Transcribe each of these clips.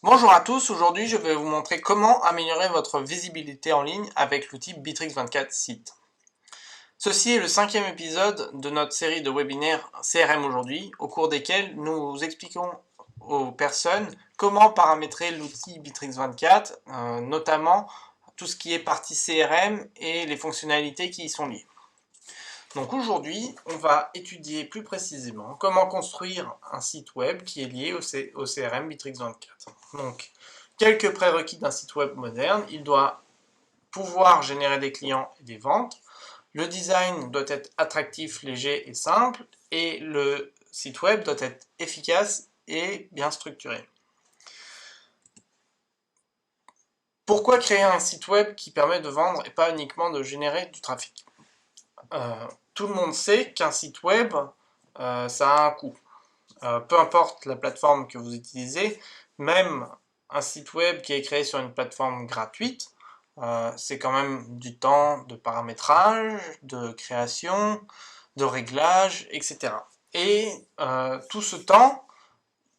Bonjour à tous, aujourd'hui je vais vous montrer comment améliorer votre visibilité en ligne avec l'outil Bitrix 24 Site. Ceci est le 5e épisode de notre série de webinaires CRM aujourd'hui, au cours desquels nous expliquons aux personnes comment paramétrer l'outil Bitrix 24, notamment tout ce qui est partie CRM et les fonctionnalités qui y sont liées. Donc aujourd'hui, on va étudier plus précisément comment construire un site web qui est lié au CRM Bitrix 24. Donc, quelques prérequis d'un site web moderne: il doit pouvoir générer des clients et des ventes, le design doit être attractif, léger et simple, et le site web doit être efficace et bien structuré. Pourquoi créer un site web qui permet de vendre et pas uniquement de générer du trafic? Tout le monde sait qu'un site web, ça a un coût. Peu importe la plateforme que vous utilisez, même un site web qui est créé sur une plateforme gratuite, c'est quand même du temps de paramétrage, de création, de réglage, etc. Et tout ce temps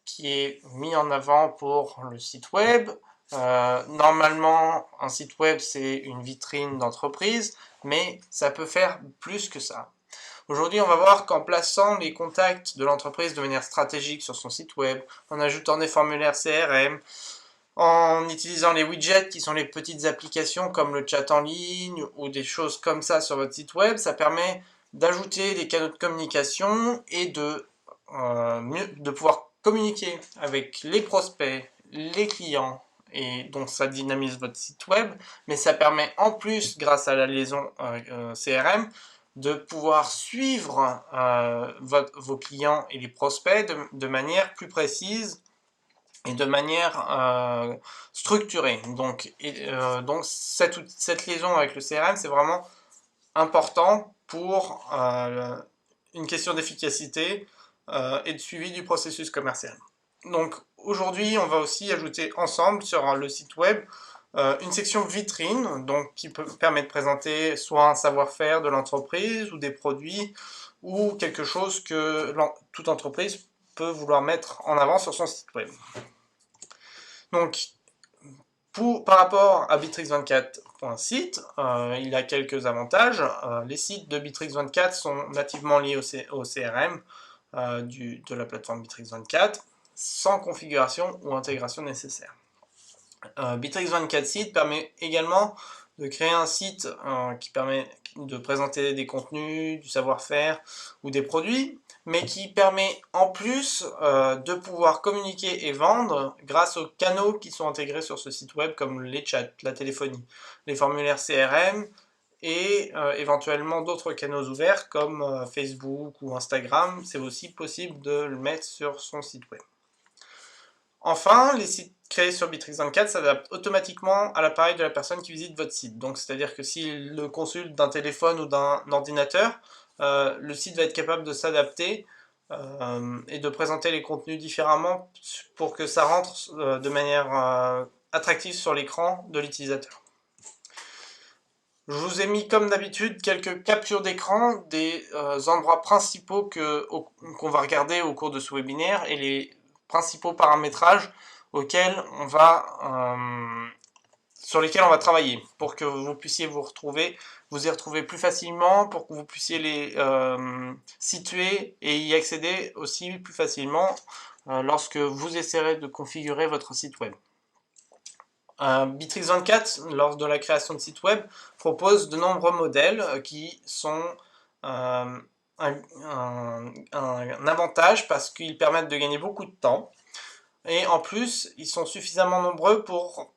qui est mis en avant pour le site web, normalement un site web c'est une vitrine d'entreprise, mais ça peut faire plus que ça. Aujourd'hui, on va voir qu'en plaçant les contacts de l'entreprise de manière stratégique sur son site web, en ajoutant des formulaires CRM, en utilisant les widgets qui sont les petites applications comme le chat en ligne ou des choses comme ça sur votre site web, ça permet d'ajouter des canaux de communication et de pouvoir communiquer avec les prospects, les clients, et donc ça dynamise votre site web, mais ça permet en plus, grâce à la liaison CRM, de pouvoir suivre vos clients et les prospects de manière plus précise et de manière structurée. Donc cette liaison avec le CRM, c'est vraiment important pour une question d'efficacité et de suivi du processus commercial. Donc aujourd'hui, on va aussi ajouter ensemble sur le site web une section vitrine, donc qui permet de présenter soit un savoir-faire de l'entreprise ou des produits ou quelque chose que toute entreprise peut vouloir mettre en avant sur son site web. Donc par rapport à Bitrix24.site, il a quelques avantages. Les sites de Bitrix24 sont nativement liés au CRM de la plateforme Bitrix24, sans configuration ou intégration nécessaire. Bitrix24 Site permet également de créer un site qui permet de présenter des contenus, du savoir-faire ou des produits, mais qui permet en plus de pouvoir communiquer et vendre grâce aux canaux qui sont intégrés sur ce site web, comme les chats, la téléphonie, les formulaires CRM et éventuellement d'autres canaux ouverts comme Facebook ou Instagram. C'est aussi possible de le mettre sur son site web. Enfin, les sites créés sur Bitrix24 s'adaptent automatiquement à l'appareil de la personne qui visite votre site. Donc, c'est-à-dire que s'il le consulte d'un téléphone ou d'un ordinateur, le site va être capable de s'adapter et de présenter les contenus différemment pour que ça rentre de manière attractive sur l'écran de l'utilisateur. Je vous ai mis comme d'habitude quelques captures d'écran des endroits principaux qu'on va regarder au cours de ce webinaire et les principaux paramétrages sur lesquels on va travailler pour que vous puissiez vous y retrouver plus facilement, pour que vous puissiez les situer et y accéder aussi plus facilement lorsque vous essaierez de configurer votre site web. Bitrix24, lors de la création de site web, propose de nombreux modèles qui sont un avantage parce qu'ils permettent de gagner beaucoup de temps. Et en plus, ils sont suffisamment nombreux pour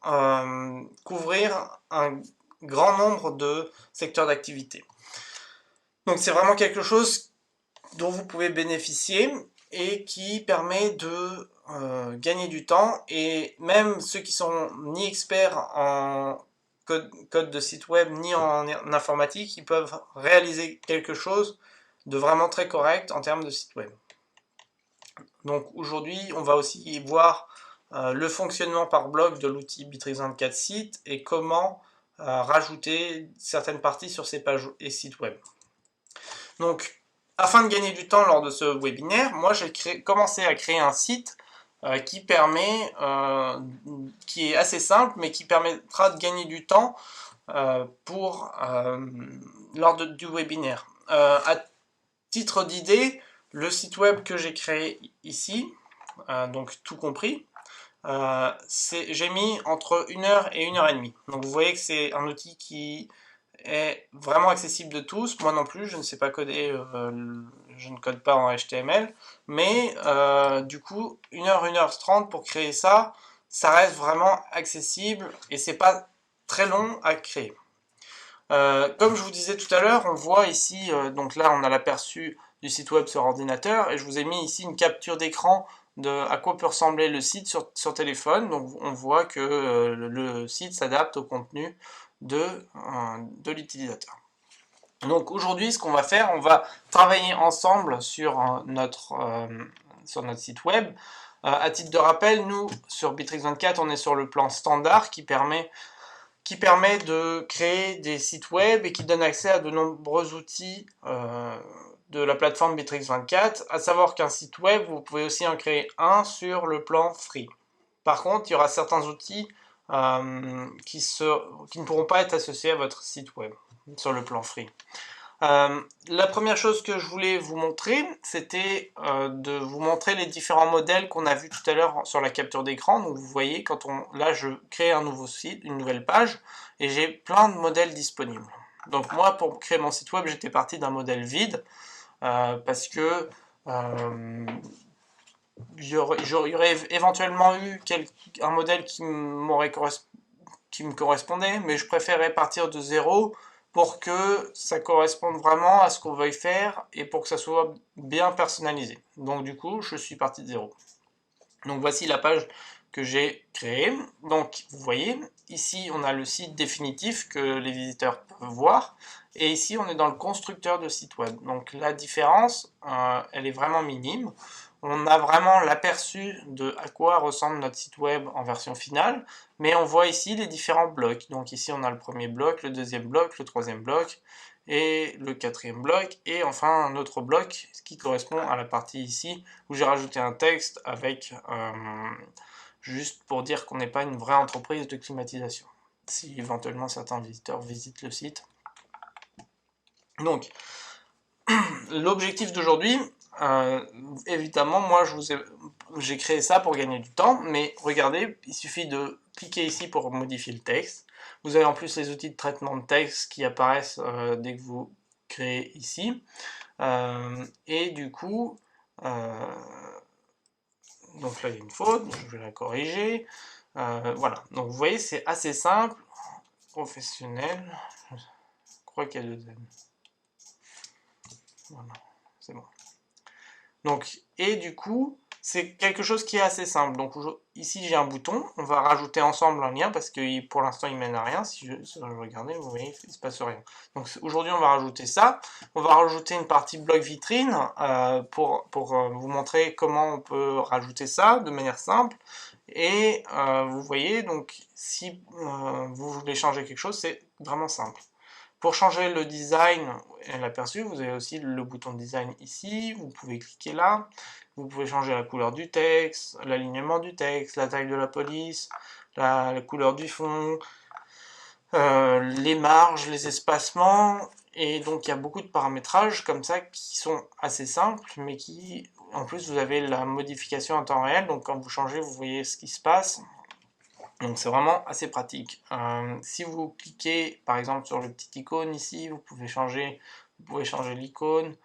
couvrir un grand nombre de secteurs d'activité. Donc c'est vraiment quelque chose dont vous pouvez bénéficier et qui permet de gagner du temps, et même ceux qui sont ni experts en code de site web ni en informatique, ils peuvent réaliser quelque chose de vraiment très correct en termes de site web. Donc aujourd'hui, on va aussi voir le fonctionnement par bloc de l'outil Bitrix24 Site et comment rajouter certaines parties sur ces pages et sites web. Donc, afin de gagner du temps lors de ce webinaire, moi j'ai commencé à créer un site qui est assez simple, mais qui permettra de gagner du temps lors du webinaire. À titre d'idée, le site web que j'ai créé ici, donc tout compris, j'ai mis entre 1 heure et 1 heure et demie. Donc vous voyez que c'est un outil qui est vraiment accessible de tous. Moi non plus, je ne sais pas coder, je ne code pas en HTML, mais du coup, 1 heure, 1 heure 30 pour créer ça, ça reste vraiment accessible et c'est pas très long à créer. Comme je vous disais tout à l'heure, on voit ici, donc là on a l'aperçu du site web sur ordinateur, et je vous ai mis ici une capture d'écran de à quoi peut ressembler le site sur téléphone. Donc on voit que le site s'adapte au contenu de l'utilisateur. Donc aujourd'hui, ce qu'on va faire, on va travailler ensemble sur notre site web. À titre de rappel, nous, sur Bitrix24, on est sur le plan standard qui permet de créer des sites web et qui donne accès à de nombreux outils de la plateforme Bitrix24, à savoir qu'un site web, vous pouvez aussi en créer un sur le plan free. Par contre, il y aura certains outils qui ne pourront pas être associés à votre site web sur le plan free. La première chose que je voulais vous montrer, c'était de vous montrer les différents modèles qu'on a vus tout à l'heure sur la capture d'écran. Donc vous voyez, là je crée un nouveau site, une nouvelle page, et j'ai plein de modèles disponibles. Donc moi, pour créer mon site web, j'étais parti d'un modèle vide, parce que j'aurais éventuellement eu un modèle qui me correspondait, mais je préférais partir de zéro pour que ça corresponde vraiment à ce qu'on veuille faire et pour que ça soit bien personnalisé. Donc du coup, je suis parti de zéro. Donc voici la page que j'ai créée. Donc vous voyez, ici on a le site définitif que les visiteurs peuvent voir, et ici on est dans le constructeur de site web. Donc la différence, elle est vraiment minime. On a vraiment l'aperçu de à quoi ressemble notre site web en version finale, mais on voit ici les différents blocs. Donc ici on a le premier bloc, le deuxième bloc, le troisième bloc, et le quatrième bloc, et enfin un autre bloc qui correspond à la partie ici où j'ai rajouté un texte avec juste pour dire qu'on n'est pas une vraie entreprise de climatisation, si éventuellement certains visiteurs visitent le site. Donc l'objectif d'aujourd'hui, évidemment, moi j'ai créé ça pour gagner du temps, mais regardez, il suffit de cliquer ici pour modifier le texte. Vous avez en plus les outils de traitement de texte qui apparaissent dès que vous créez ici. Et du coup, donc là il y a une faute, je vais la corriger. Voilà, donc vous voyez, c'est assez simple. Professionnel, je crois qu'il y a 2 N. Voilà, c'est bon. Donc, et du coup, c'est quelque chose qui est assez simple. Donc ici j'ai un bouton, on va rajouter ensemble un lien parce que pour l'instant il mène à rien. Si je regardais, vous voyez, il ne se passe rien. Donc aujourd'hui on va rajouter ça. On va rajouter une partie bloc vitrine pour vous montrer comment on peut rajouter ça de manière simple. Et vous voyez, donc si vous voulez changer quelque chose, c'est vraiment simple. Pour changer le design et l'aperçu, vous avez aussi le bouton design ici, vous pouvez cliquer là, vous pouvez changer la couleur du texte, l'alignement du texte, la taille de la police, la couleur du fond, les marges, les espacements, et donc il y a beaucoup de paramétrages comme ça qui sont assez simples, mais qui, en plus vous avez la modification en temps réel, donc quand vous changez, vous voyez ce qui se passe. Donc c'est vraiment assez pratique. Si vous cliquez par exemple sur le petit icône ici, vous pouvez changer l'icône.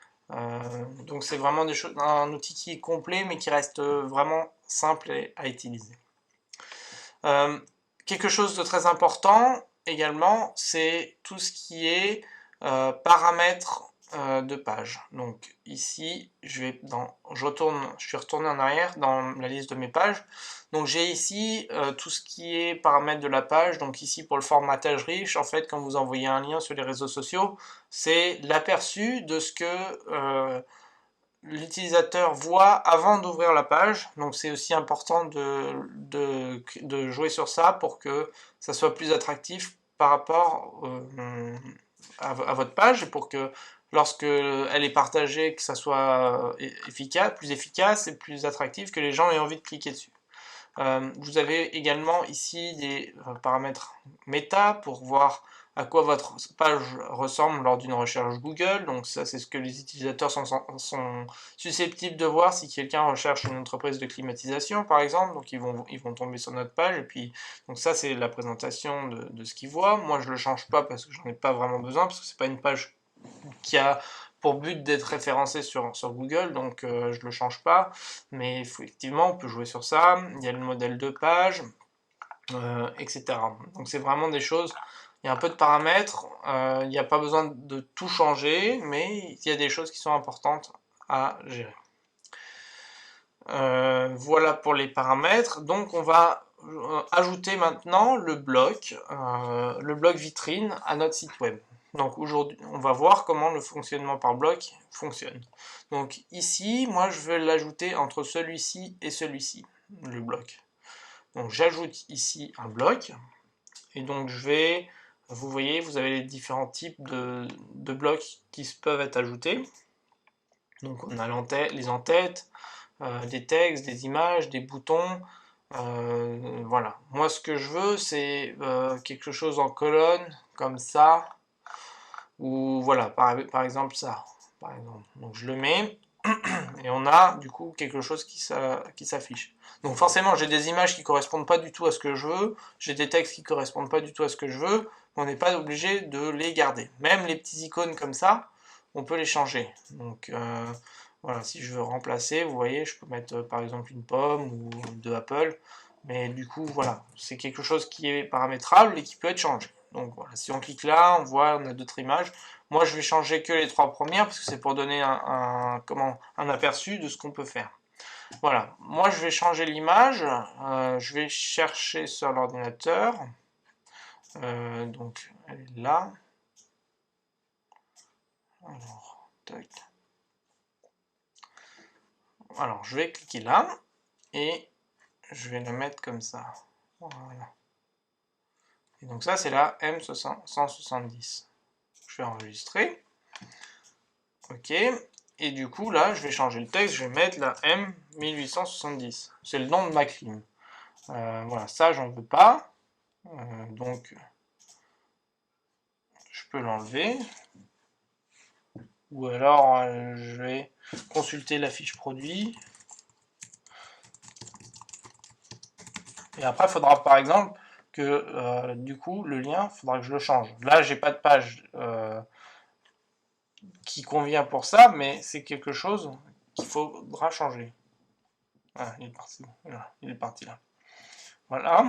Donc c'est vraiment un outil qui est complet mais qui reste vraiment simple à utiliser. Quelque chose de très important également, c'est tout ce qui est paramètres de page. Donc ici, je suis retourné en arrière dans la liste de mes pages. Donc j'ai ici tout ce qui est paramètres de la page. Donc ici pour le formatage riche, en fait quand vous envoyez un lien sur les réseaux sociaux, c'est l'aperçu de ce que l'utilisateur voit avant d'ouvrir la page. Donc c'est aussi important de jouer sur ça pour que ça soit plus attractif par rapport à votre page et pour que lorsque elle est partagée, que ça soit efficace, plus efficace et plus attractif, que les gens aient envie de cliquer dessus. Vous avez également ici des paramètres méta pour voir à quoi votre page ressemble lors d'une recherche Google. Donc ça, c'est ce que les utilisateurs sont susceptibles de voir si quelqu'un recherche une entreprise de climatisation, par exemple. Donc ils vont tomber sur notre page. Et puis, donc ça, c'est la présentation de ce qu'ils voient. Moi, je ne le change pas parce que j'en ai pas vraiment besoin, parce que c'est pas une page qui a pour but d'être référencé sur Google, donc je ne le change pas. Mais effectivement, on peut jouer sur ça. Il y a le modèle de page, etc. Donc c'est vraiment des choses, il y a un peu de paramètres, il n'y a pas besoin de tout changer, mais il y a des choses qui sont importantes à gérer. Voilà pour les paramètres. Donc on va ajouter maintenant le bloc vitrine à notre site web. Donc aujourd'hui, on va voir comment le fonctionnement par bloc fonctionne. Donc ici, moi je vais l'ajouter entre celui-ci et celui-ci, le bloc. Donc j'ajoute ici un bloc, et donc vous voyez, vous avez les différents types de blocs qui peuvent être ajoutés. Donc on a les entêtes, des textes, des images, des boutons, voilà. Moi ce que je veux c'est quelque chose en colonne, comme ça, ou voilà, par exemple ça, par exemple. Donc je le mets, et on a du coup quelque chose qui s'affiche. Donc forcément j'ai des images qui correspondent pas du tout à ce que je veux, j'ai des textes qui correspondent pas du tout à ce que je veux, mais on n'est pas obligé de les garder. Même les petits icônes comme ça, on peut les changer. Donc voilà, si je veux remplacer, vous voyez, je peux mettre par exemple une pomme ou de Apple, mais du coup voilà, c'est quelque chose qui est paramétrable et qui peut être changé. Donc voilà, si on clique là, on voit, on a d'autres images. Moi, je vais changer que les 3 premières parce que c'est pour donner un aperçu de ce qu'on peut faire. Voilà, moi je vais changer l'image, je vais chercher sur l'ordinateur, donc elle est là. Alors, tac. Alors, je vais cliquer là et je vais la mettre comme ça. Voilà. Et donc ça, c'est la M170. Je vais enregistrer. Ok. Et du coup, là, je vais changer le texte, je vais mettre la M1870. C'est le nom de ma clim. Voilà, ça, j'en veux pas. Donc, je peux l'enlever. Ou alors, je vais consulter la fiche produit. Et après, il faudra, par exemple, que du coup, le lien, il faudra que je le change. Là, j'ai pas de page qui convient pour ça, mais c'est quelque chose qu'il faudra changer. Ah, il est parti. Voilà, il est parti là. Voilà.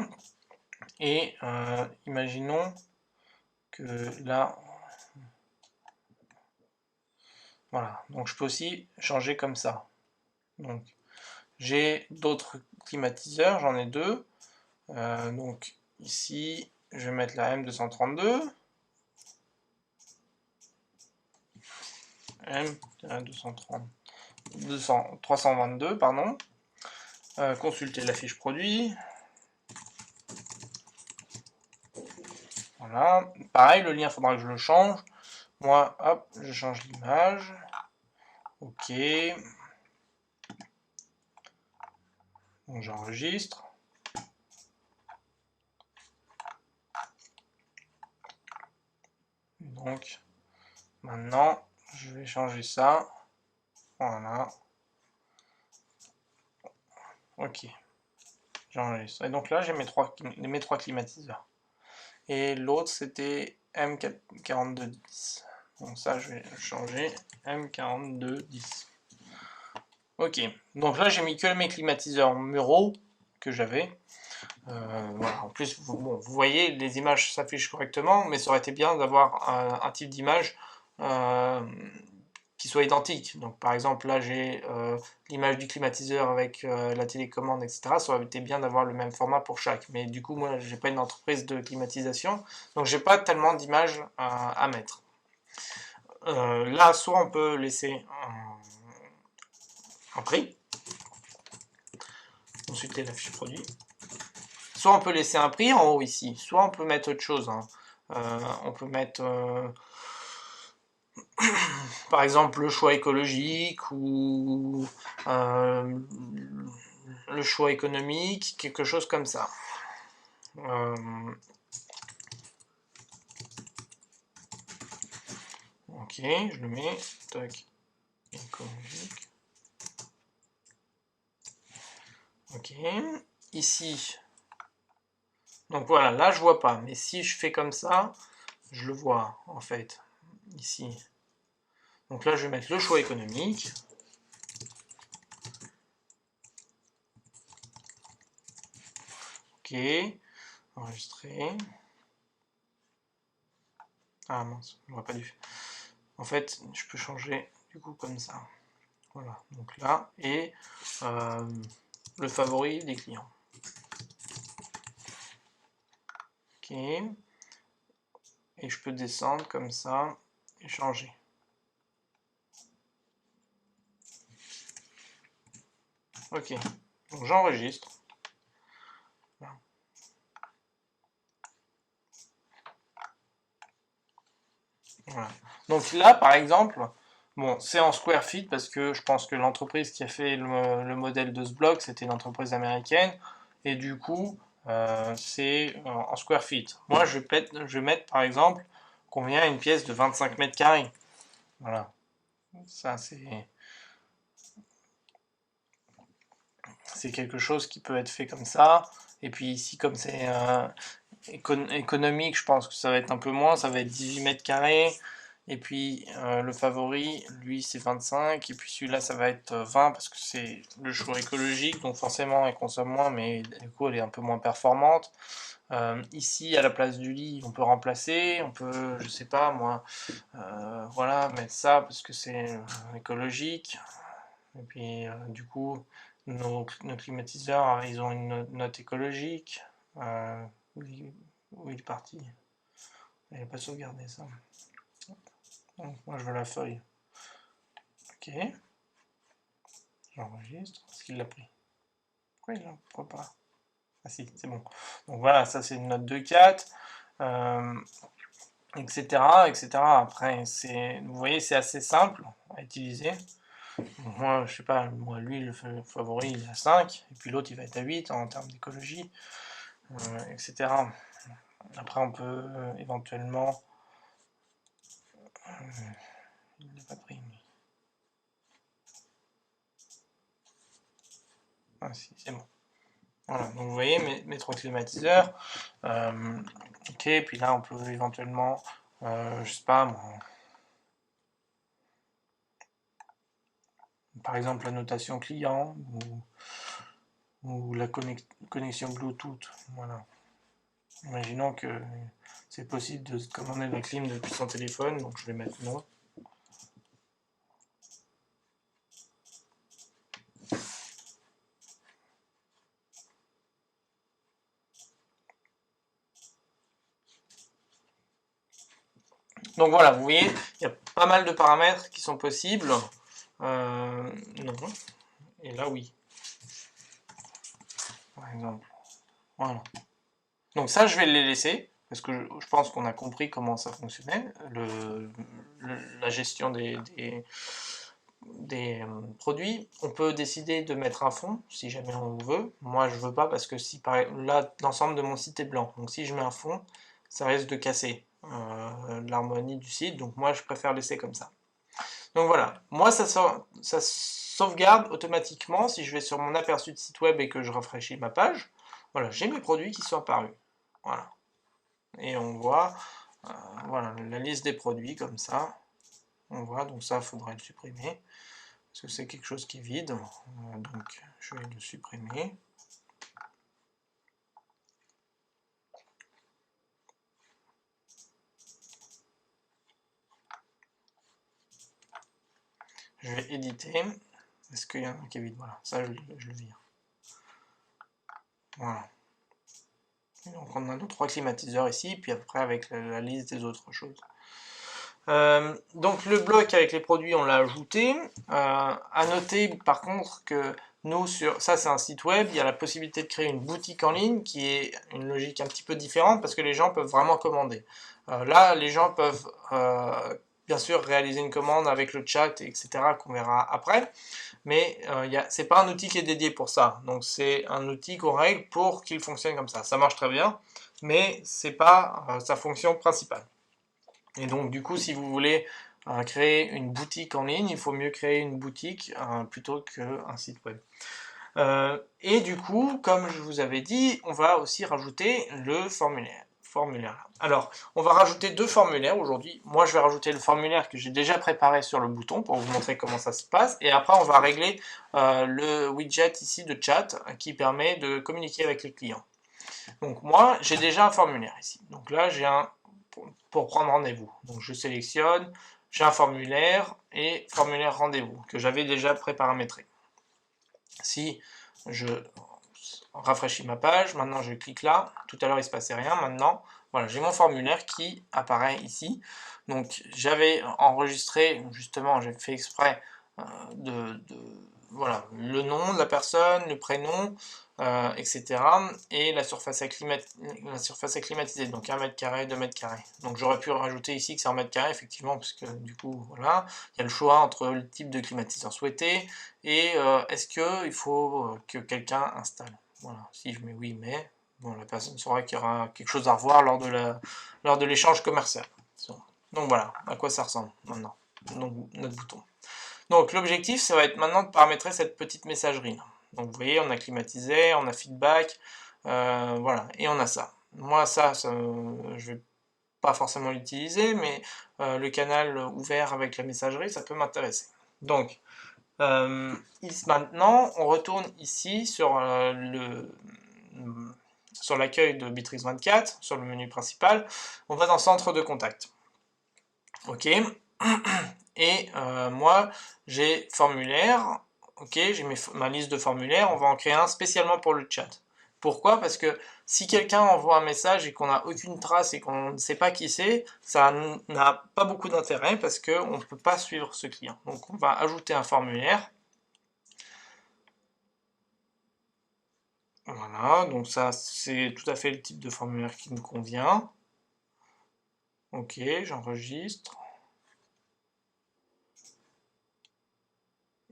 Et imaginons que là, voilà. Donc je peux aussi changer comme ça. Donc j'ai d'autres climatiseurs, j'en ai deux. Donc ici, je vais mettre la M232. M230. 322, pardon. Consulter la fiche produit. Voilà. Pareil, le lien, il faudra que je le change. Moi, hop, je change l'image. Ok. Donc j'enregistre. Donc maintenant, je vais changer ça. Voilà. Ok. J'enregistre. Et donc là, j'ai mes trois climatiseurs. Et l'autre, c'était M4210. Donc ça, je vais changer M4210. Ok. Donc là, j'ai mis que mes climatiseurs muraux que j'avais. Voilà. En plus, vous voyez, les images s'affichent correctement, mais ça aurait été bien d'avoir un type d'image qui soit identique. Donc par exemple, là j'ai l'image du climatiseur avec la télécommande, etc. Ça aurait été bien d'avoir le même format pour chaque. Mais du coup, moi, j'ai pas une entreprise de climatisation, donc j'ai pas tellement d'images à mettre. Là, soit on peut laisser un prix, consulter la fiche produit. Soit on peut laisser un prix en haut ici, soit on peut mettre autre chose. Hein. On peut mettre par exemple le choix écologique ou le choix économique, quelque chose comme ça. Ok, je le mets, tac, écologique. Ok, ici, donc voilà, là je vois pas, mais si je fais comme ça, je le vois en fait, ici. Donc là je vais mettre le choix économique. Ok, enregistrer. Ah mince, j'aurais pas dû. En fait, je peux changer du coup comme ça. Voilà, donc là, et le favori des clients. Ok, et je peux descendre comme ça et changer. Ok, donc j'enregistre. Voilà. Donc là, par exemple, bon, c'est en square feet parce que je pense que l'entreprise qui a fait le modèle de ce bloc, c'était une entreprise américaine, et du coup, c'est en square feet. Moi, je vais mettre, par exemple, combien une pièce de 25 mètres carrés. Voilà. Ça, c'est quelque chose qui peut être fait comme ça. Et puis ici, comme c'est économique, je pense que ça va être un peu moins, ça va être 18 mètres carrés. Et puis le favori, lui, c'est 25. Et puis celui-là, ça va être 20 parce que c'est le choix écologique. Donc forcément, elle consomme moins, mais du coup, elle est un peu moins performante. Ici, à la place du lit, on peut remplacer. On peut, je sais pas moi, voilà, mettre ça parce que c'est écologique. Et puis du coup, nos climatiseurs, ils ont une note écologique. Où il est parti? Il n'a pas sauvegardé ça. Donc, moi, je veux la feuille. Ok. J'enregistre. Est-ce qu'il l'a pris? Pourquoi il ne prend pas? Ah si, c'est bon. Donc voilà, ça c'est une note de 4. Etc. etc. Après, vous voyez, c'est assez simple à utiliser. Donc moi, je sais pas, moi, lui, le favori, il est à 5. Et puis l'autre, il va être à 8 en termes d'écologie. Etc. Après, on peut éventuellement... il n'a pas pris. Ah si, c'est bon. Voilà, donc vous voyez mes 3 climatiseurs. Ok, puis là on peut éventuellement, je sais pas moi, par exemple la notation client ou la connexion Bluetooth. Voilà. Imaginons que c'est possible de commander la clim depuis son téléphone, donc je vais mettre non. Donc voilà, vous voyez, il y a pas mal de paramètres qui sont possibles. Non. Et là, oui. Par exemple. Voilà. Donc ça, je vais les laisser, parce que je pense qu'on a compris comment ça fonctionnait, la gestion des produits. On peut décider de mettre un fond, si jamais on veut. Moi, je veux pas, parce que si là, l'ensemble de mon site est blanc. Donc si je mets un fond, ça risque de casser l'harmonie du site. Donc moi, je préfère laisser comme ça. Donc voilà, moi, ça sauvegarde automatiquement si je vais sur mon aperçu de site web et que je rafraîchis ma page. Voilà, j'ai mes produits qui sont apparus. Voilà. Et on voit voilà, la liste des produits comme ça. On voit, donc ça, il faudrait le supprimer. Parce que c'est quelque chose qui est vide. Donc, je vais le supprimer. Je vais éditer. Est-ce qu'il y en a un qui est vide? Voilà, ça, je le vire. Voilà. Et donc, on a nos 3 climatiseurs ici, puis après, avec la liste des autres choses. Donc le bloc avec les produits on l'a ajouté. À noter par contre que nous ça c'est un site web, il y a la possibilité de créer une boutique en ligne qui est une logique un petit peu différente parce que les gens peuvent vraiment commander. Là les gens peuvent bien sûr réaliser une commande avec le chat, etc. qu'on verra après, mais c'est pas un outil qui est dédié pour ça, donc c'est un outil qu'on règle pour qu'il fonctionne comme ça. Ça marche très bien, mais c'est pas sa fonction principale. Et donc du coup, si vous voulez créer une boutique en ligne, il faut mieux créer une boutique plutôt qu'un site web. Et du coup, comme je vous avais dit, on va aussi rajouter le formulaire. Alors, on va rajouter deux formulaires aujourd'hui. Moi, je vais rajouter le formulaire que j'ai déjà préparé sur le bouton pour vous montrer comment ça se passe. Et après, on va régler le widget ici de chat qui permet de communiquer avec les clients. Donc moi, j'ai déjà un formulaire ici. Donc là, j'ai un pour prendre rendez-vous. Donc je sélectionne, j'ai un formulaire et formulaire rendez-vous que j'avais déjà préparamétré. Si je rafraîchis ma page, maintenant je clique là, tout à l'heure il ne se passait rien, maintenant voilà, j'ai mon formulaire qui apparaît ici. Donc j'avais enregistré, justement, j'ai fait exprès voilà, le nom de la personne, le prénom, etc. Et la surface acclimatisée, donc 1 mètre carré, 2 mètres carrés. Donc j'aurais pu rajouter ici que c'est en mètre carré, effectivement, parce que du coup, voilà, il y a le choix entre le type de climatiseur souhaité et est-ce qu'il faut que quelqu'un installe. Voilà, si je mets oui, mais, bon, la personne saura qu'il y aura quelque chose à revoir lors de l'échange commercial. Donc voilà, à quoi ça ressemble maintenant, notre bouton. Donc l'objectif, ça va être maintenant de paramétrer cette petite messagerie. Donc vous voyez, on a climatisé, on a feedback, voilà, et on a ça. Moi, ça je vais pas forcément l'utiliser, mais le canal ouvert avec la messagerie, ça peut m'intéresser. Donc, maintenant, on retourne ici sur l'accueil de Bitrix 24, sur le menu principal. On va dans Centre de contact. Ok. Et moi, j'ai formulaire. Ok, j'ai ma liste de formulaires. On va en créer un spécialement pour le chat. Pourquoi? Parce que si quelqu'un envoie un message et qu'on n'a aucune trace et qu'on ne sait pas qui c'est, ça n'a pas beaucoup d'intérêt parce qu'on ne peut pas suivre ce client. Donc on va ajouter un formulaire. Voilà, donc ça c'est tout à fait le type de formulaire qui me convient. Ok, j'enregistre.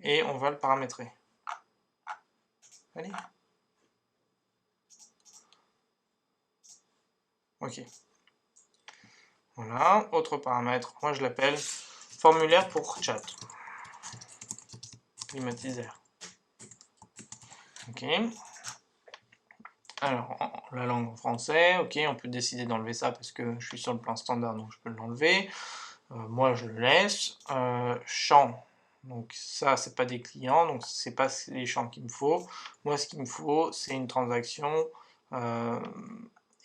Et on va le paramétrer. Allez. Ok. Voilà, autre paramètre, moi je l'appelle formulaire pour chat. Climatiseur. Ok. Alors, la langue en français, ok, on peut décider d'enlever ça parce que je suis sur le plan standard, donc je peux l'enlever. Moi, je le laisse. Champ, donc ça, c'est pas des clients, donc c'est pas les champs qu'il me faut. Moi, ce qu'il me faut, c'est une transaction.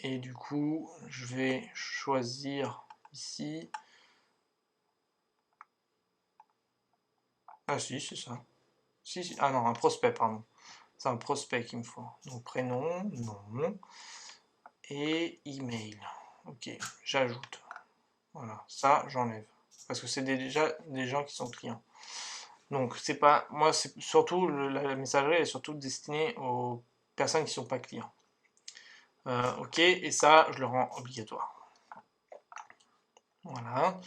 Et du coup, je vais choisir ici. Ah si, c'est ça. Si, ah non, un prospect, pardon. C'est un prospect qu'il me faut. Donc prénom, nom et email. Ok, j'ajoute. Voilà, ça j'enlève. Parce que c'est déjà des gens qui sont clients. Donc c'est pas. Moi, c'est surtout la messagerie est surtout destinée aux personnes qui ne sont pas clients. Ok, et ça, je le rends obligatoire. Voilà.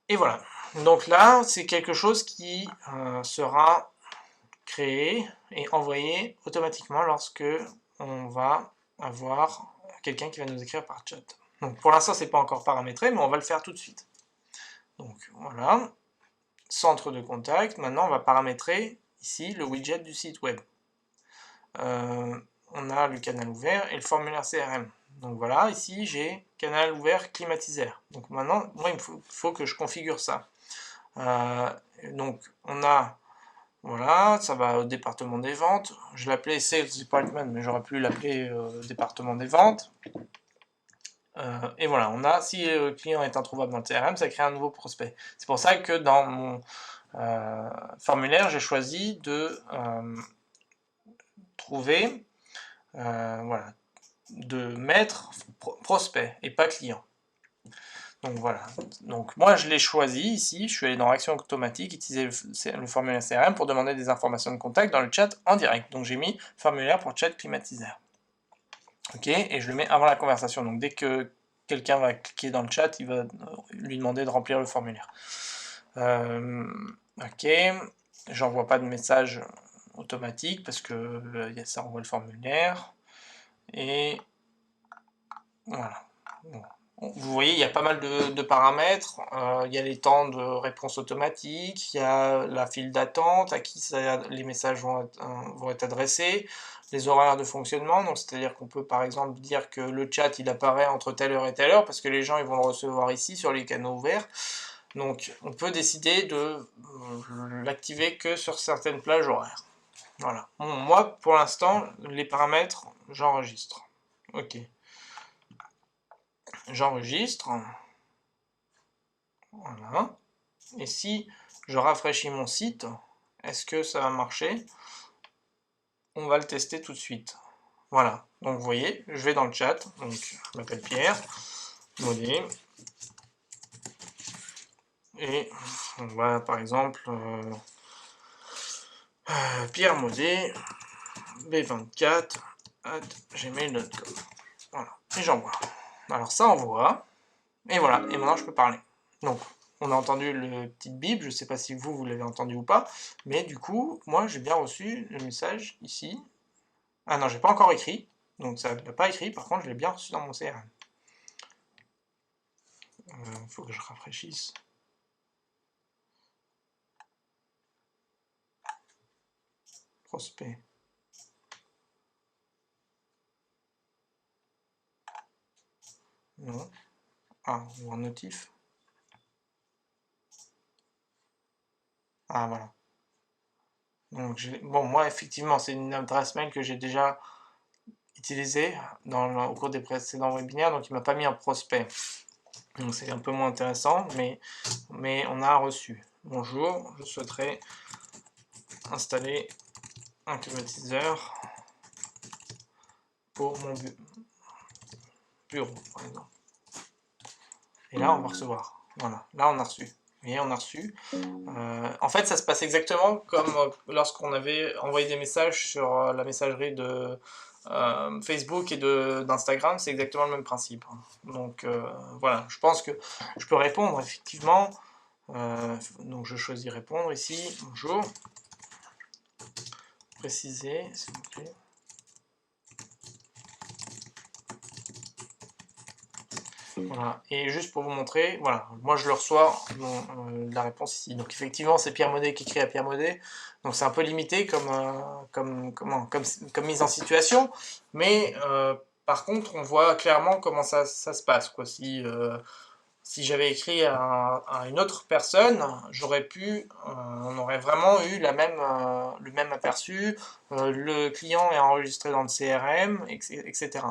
Et voilà. Donc là, c'est quelque chose qui sera créé et envoyé automatiquement lorsque on va avoir quelqu'un qui va nous écrire par chat. Donc pour l'instant, c'est pas encore paramétré, mais on va le faire tout de suite. Donc voilà, centre de contact. Maintenant, on va paramétrer ici le widget du site web. On a le canal ouvert et le formulaire CRM. Donc voilà, ici j'ai canal ouvert climatiseur. Donc maintenant, moi, il faut que je configure ça. Donc on a, voilà, ça va au département des ventes. Je l'appelais Sales Department, mais j'aurais pu l'appeler département des ventes. Et voilà, on a, si le client est introuvable dans le CRM, ça crée un nouveau prospect. C'est pour ça que dans mon formulaire, j'ai choisi de trouver, voilà, de mettre prospect et pas client. Donc voilà, donc moi je l'ai choisi ici, je suis allé dans Action automatique, utiliser le formulaire CRM pour demander des informations de contact dans le chat en direct. Donc j'ai mis formulaire pour chat climatiseur. Ok, et je le mets avant la conversation, donc dès que quelqu'un va cliquer dans le chat, il va lui demander de remplir le formulaire. Ok, j'envoie pas de message automatique parce que ça envoie le formulaire. Et voilà. Bon. Vous voyez, il y a pas mal de paramètres. Il y a les temps de réponse automatique, il y a la file d'attente, à qui les messages vont être adressés, les horaires de fonctionnement. Donc, c'est-à-dire qu'on peut par exemple dire que le chat il apparaît entre telle heure et telle heure parce que les gens ils vont le recevoir ici sur les canaux ouverts. Donc, on peut décider de l'activer que sur certaines plages horaires. Voilà. Bon, moi, pour l'instant, les paramètres, j'enregistre. Ok. J'enregistre. Voilà. Et si je rafraîchis mon site, est-ce que ça va marcher? On va le tester tout de suite. Voilà. Donc, vous voyez, je vais dans le chat. Donc, je m'appelle Pierre. Modé. Et on va, par exemple, Pierre Modé, b24@gmail.com. Voilà. Et j'envoie. Alors, ça envoie. Et voilà, et maintenant je peux parler. Donc, on a entendu le petit bip, je ne sais pas si vous l'avez entendu ou pas, mais du coup, moi j'ai bien reçu le message ici. Ah non, j'ai pas encore écrit, donc ça ne l'a pas écrit, par contre je l'ai bien reçu dans mon CRM. Il faut que je rafraîchisse. Prospect. Non. Ah, ou en notif. Ah, voilà. Donc, bon, moi, effectivement, c'est une adresse mail que j'ai déjà utilisée au cours des précédents webinaires, donc il m'a pas mis un prospect. Donc, c'est un peu moins intéressant, mais on a reçu. Bonjour, je souhaiterais installer un climatiseur pour mon bureau, par exemple. Et là, on va recevoir. Voilà, là, on a reçu. Vous voyez, on a reçu. En fait, ça se passe exactement comme lorsqu'on avait envoyé des messages sur la messagerie de Facebook et d'Instagram, c'est exactement le même principe. Donc voilà, je pense que je peux répondre effectivement. Donc je choisis répondre ici. Bonjour. Préciser, s'il vous plaît. Voilà. Et juste pour vous montrer, voilà, moi je le reçois la réponse ici. Donc effectivement, c'est Pierre Modé qui écrit à Pierre Modé. Donc c'est un peu limité comme mise en situation, mais par contre, on voit clairement comment ça se passe, quoi. Si j'avais écrit à une autre personne, on aurait vraiment eu le même aperçu, le client est enregistré dans le CRM, etc.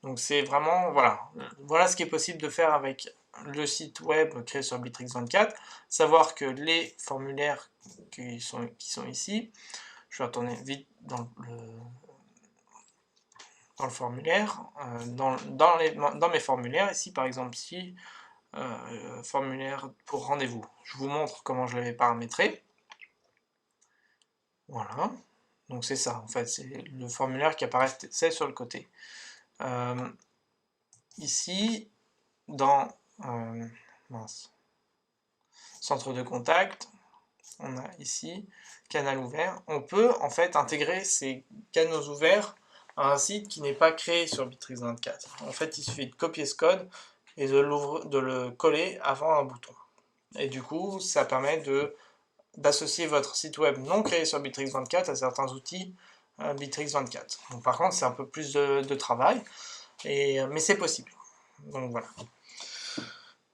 Donc c'est vraiment, voilà ce qui est possible de faire avec le site web créé sur Bitrix24, savoir que les formulaires qui sont ici, je vais retourner vite dans le formulaire, dans mes formulaires, ici par exemple, si formulaire pour rendez-vous. Je vous montre comment je l'avais paramétré. Voilà. Donc c'est ça, en fait, c'est le formulaire qui apparaît sur le côté. Ici, dans centre de contact, on a ici canal ouvert. On peut en fait intégrer ces canaux ouverts à un site qui n'est pas créé sur Bitrix24. En fait, il suffit de copier ce code et de le coller avant un bouton. Et du coup, ça permet d'associer votre site web non créé sur Bitrix24 à certains outils Bitrix24. Donc, par contre, c'est un peu plus de travail, mais c'est possible. Donc voilà.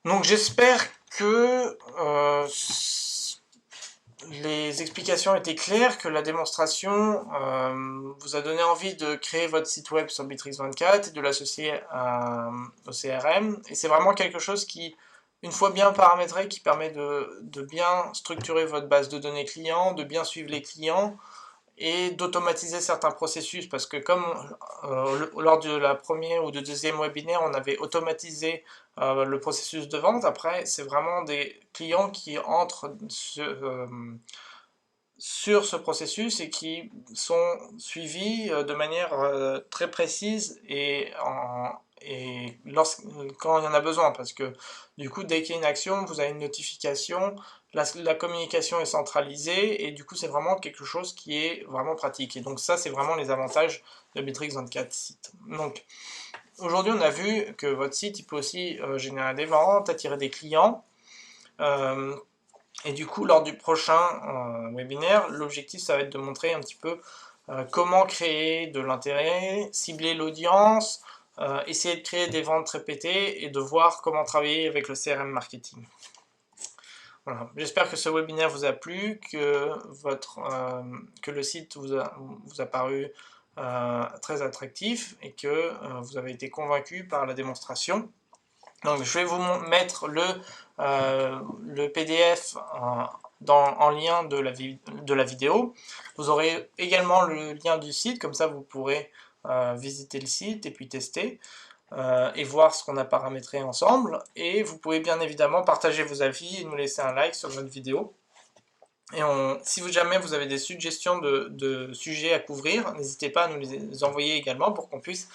Donc j'espère que les explications étaient claires, que la démonstration vous a donné envie de créer votre site web sur Bitrix24 et de l'associer au CRM. Et c'est vraiment quelque chose qui, une fois bien paramétré, qui permet de bien structurer votre base de données clients, de bien suivre les clients et d'automatiser certains processus, parce que comme lors de la première ou de deuxième webinaire, on avait automatisé le processus de vente, après c'est vraiment des clients qui entrent sur ce processus et qui sont suivis de manière très précise quand il y en a besoin, parce que du coup, dès qu'il y a une action, vous avez une notification, la communication est centralisée, et du coup, c'est vraiment quelque chose qui est vraiment pratique. Et donc ça, c'est vraiment les avantages de Bittrex 24 Site. Donc, aujourd'hui, on a vu que votre site, il peut aussi générer des ventes, attirer des clients, et du coup, lors du prochain webinaire, l'objectif, ça va être de montrer un petit peu comment créer de l'intérêt, cibler l'audience, essayer de créer des ventes répétées et de voir comment travailler avec le CRM marketing. Voilà. J'espère que ce webinaire vous a plu, que le site vous a paru très attractif et que vous avez été convaincu par la démonstration. Donc je vais vous mettre le PDF en lien de la vidéo. Vous aurez également le lien du site, comme ça vous pourrez visiter le site et puis tester et voir ce qu'on a paramétré ensemble. Et vous pouvez bien évidemment partager vos avis et nous laisser un like sur notre vidéo. Et si jamais vous avez des suggestions de sujets à couvrir, n'hésitez pas à nous les envoyer également pour qu'on puisse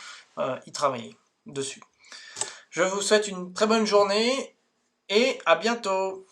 y travailler dessus. Je vous souhaite une très bonne journée et à bientôt!